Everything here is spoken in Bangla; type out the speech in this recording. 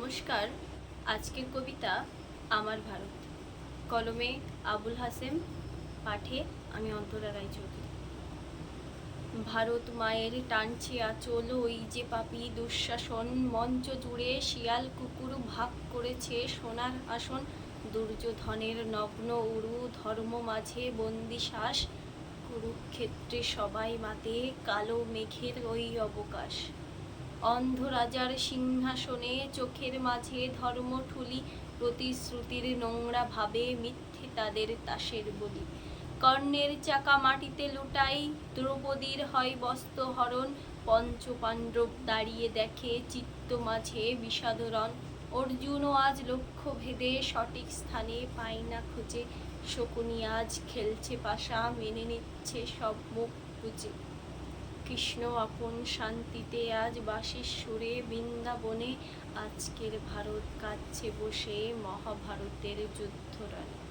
নমস্কার। আজকের কবিতা আমার ভারত। কলমে আবুল হাসেম, পাঠে আমি অন্তরা রায়চৌধুরী। ভারত মায়ের টানছে আঁচল, ওই যে পাপী দুঃশাসন, মঞ্চ জুড়ে শিয়াল কুকুর ভাগ করেছে সোনার আসন। দুর্যোধনের নগ্ন উরু, ধর্ম মাঝে বন্দি শ্বাস, কুরুক্ষেত্রে সবাই মাতে, কালো মেঘের ওই অবকাশ। অন্ধ রাজার সিংহাসনে চোখের মাঝে ধর্মঠুলি, প্রতিশ্রুতির নোংরা ভাবে মিথ্যে তাদের তাসের বলি। কর্ণের চাকা মাটিতে লুটাই, দ্রৌপদীর হয় বস্ত্রহরণ, পঞ্চপাণ্ডব দাঁড়িয়ে দেখে চিত্ত মাঝে বিষাদরণ। অর্জুনও আজ লক্ষ্য ভেদে সঠিক স্থানে পায় না খুঁজে, শকুনি আজ খেলছে পাশা, মেনে নিচ্ছে সব মুখ বুঝে। কৃষ্ণ আপন শান্তিতে আজ বাঁশির সুরে বৃন্দাবনে, আজকের ভারত কাঁদছে বসে মহাভারতের যুদ্ধরণে।